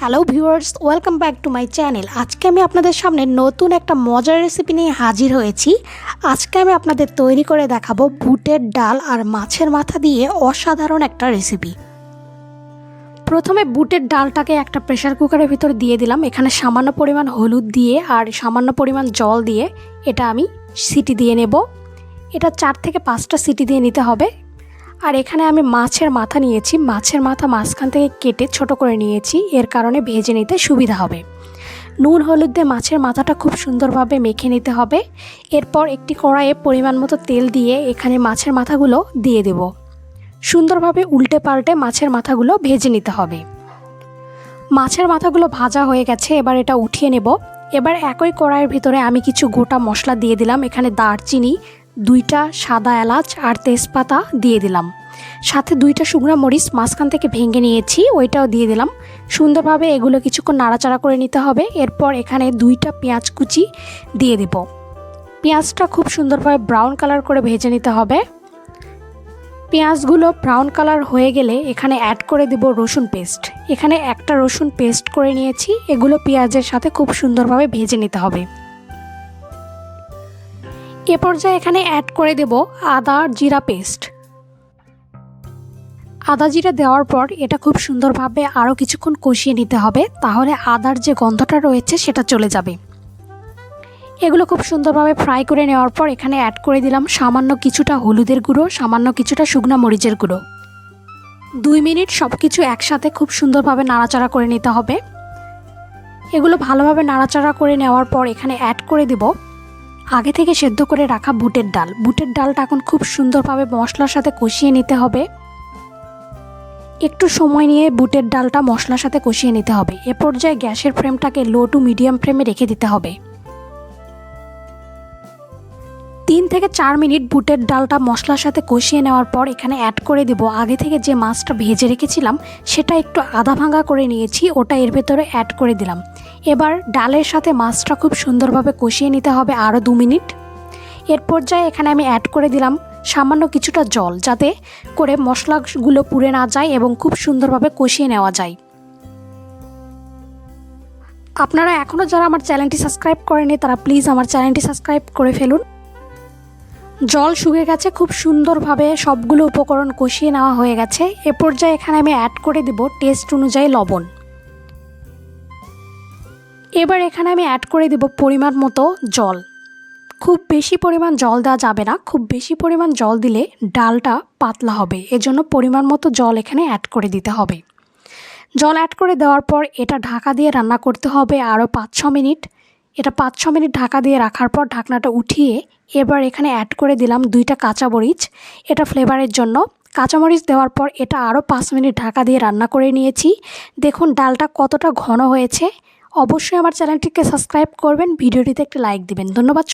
Hello viewers, welcome back to my channel. আজকে আমি আপনাদের সামনে নতুন একটা মজার রেসিপি নিয়ে হাজির হয়েছি। আজকে আমি আপনাদের তৈরি করে দেখাবো বুটের ডাল আর মাছের মাথা দিয়ে অসাধারণ একটা রেসিপি। প্রথমে বুটের ডালটাকে একটা প্রেসার কুকারের ভিতর দিয়ে দিলাম। এখানে সামান্য পরিমাণ হলুদ দিয়ে আর সামান্য পরিমাণ জল দিয়ে এটা আমি সিটি দিয়ে নেব। এটা 4 থেকে 5টা সিটি দিয়ে নিতে হবে। আর এখানে আমি মাছের মাথা নিয়েছি। মাছের মাথা মাঝখান থেকে কেটে ছোট করে নিয়েছি, এর কারণে ভেজে নিতে সুবিধা হবে। নুন হলুদ দিয়ে মাছের মাথাটা খুব সুন্দরভাবে মেখে নিতে হবে। এরপর একটি কড়াইয়ে পরিমাণ মতো তেল দিয়ে এখানে মাছের মাথাগুলো দিয়ে দেব। সুন্দরভাবে উল্টে পাল্টে মাছের মাথাগুলো ভেজে নিতে হবে। মাছের মাথাগুলো ভাজা হয়ে গেছে, এবার এটা উঠিয়ে নেব। এবার একই কড়াইয়ের ভিতরে আমি কিছু গোটা মশলা দিয়ে দিলাম। এখানে দারচিনি, 2টা সাদা এলাচ আর তেজপাতা দিয়ে দিলাম। সাথে 2টা শুকনো মরিচ মাঝখান থেকে ভেঙে নিয়েছি, ওইটাও দিয়ে দিলাম। সুন্দরভাবে এগুলো কিছুক্ষণ নাড়াচাড়া করে নিতে হবে। এরপর এখানে 2টা পেঁয়াজ কুচি দিয়ে দেব। পেঁয়াজটা খুব সুন্দরভাবে ব্রাউন কালার করে ভেজে নিতে হবে। পেঁয়াজগুলো ব্রাউন কালার হয়ে গেলে এখানে অ্যাড করে দেব রসুন পেস্ট। এখানে একটা রসুন পেস্ট করে নিয়েছি। এগুলো পেঁয়াজের সাথে খুব সুন্দরভাবে ভেজে নিতে হবে। এ পর্যায়ে এখানে অ্যাড করে দেব আদা জিরা পেস্ট। আদা জিরা দেওয়ার পর এটা খুব সুন্দরভাবে আরও কিছুক্ষণ কষিয়ে নিতে হবে, তাহলে আদার যে গন্ধটা রয়েছে সেটা চলে যাবে। এগুলো খুব সুন্দরভাবে ফ্রাই করে নেওয়ার পর এখানে অ্যাড করে দিলাম সামান্য কিছুটা হলুদের গুঁড়ো, সামান্য কিছুটা শুকনো মরিচের গুঁড়ো। 2 মিনিট সব কিছু একসাথে খুব সুন্দরভাবে নাড়াচাড়া করে নিতে হবে। এগুলো ভালোভাবে নাড়াচাড়া করে নেওয়ার পর এখানে অ্যাড করে দেব আগে থেকে সেদ্ধ করে রাখা বুটের ডাল। বুটের ডালটা এখন খুব সুন্দরভাবে মশলার সাথে কষিয়ে নিতে হবে। একটু সময় নিয়ে বুটের ডালটা মশলার সাথে কষিয়ে নিতে হবে। এ পর্যায়ে গ্যাসের ফ্লেমটাকে লো টু মিডিয়াম ফ্লেমে রেখে দিতে হবে। 3 থেকে 4 মিনিট বুটের ডালটা মশলার সাথে কষিয়ে নেওয়ার পর এখানে অ্যাড করে দেব আগে থেকে যে মাছটা ভেজে রেখেছিলাম, সেটা একটু আধা ভাঙা করে নিয়েছি, ওটা এর ভেতরে অ্যাড করে দিলাম। এবার ডালের সাথে মাছটা খুব সুন্দরভাবে কষিয়ে নিতে হবে আরও 2 মিনিট। এর পর্যায়ে এখানে আমি অ্যাড করে দিলাম সামান্য কিছুটা জল, যাতে করে মশলাগুলো পুড়ে না যায় এবং খুব সুন্দরভাবে কষিয়ে নেওয়া যায়। আপনারা এখনও যারা আমার চ্যানেলটি সাবস্ক্রাইব করেনি তারা প্লিজ আমার চ্যানেলটি সাবস্ক্রাইব করে ফেলুন। জল শুকিয়ে গেছে, খুব সুন্দরভাবে সবগুলো উপকরণ কষিয়ে নেওয়া হয়ে গেছে। এ পর্যায়ে এখানে আমি অ্যাড করে দেব টেস্ট অনুযায়ী লবণ। এবার এখানে আমি অ্যাড করে দেব পরিমাণ মতো জল। খুব বেশি পরিমাণ জল দেওয়া যাবে না, খুব বেশি পরিমাণ জল দিলে ডালটা পাতলা হবে, এজন্য পরিমাণ মতো জল এখানে অ্যাড করে দিতে হবে। জল অ্যাড করে দেওয়ার পর এটা ঢাকা দিয়ে রান্না করতে হবে আরও 5-6 মিনিট। এটা 5-6 মিনিট ঢাকা দিয়ে রাখার পর ঢাকনাটা উঠিয়ে এবার এখানে অ্যাড করে দিলাম 2টা কাঁচামরিচ, এটা ফ্লেভারের জন্য। কাঁচামরিচ দেওয়ার পর এটা আরও 5 মিনিট ঢাকা দিয়ে রান্না করে নিয়েছি। দেখুন ডালটা কতটা ঘন হয়েছে। অবশ্যই আমার চ্যানেলটিকে সাবস্ক্রাইব করবেন, ভিডিওটিতে একটা লাইক দিবেন। ধন্যবাদ।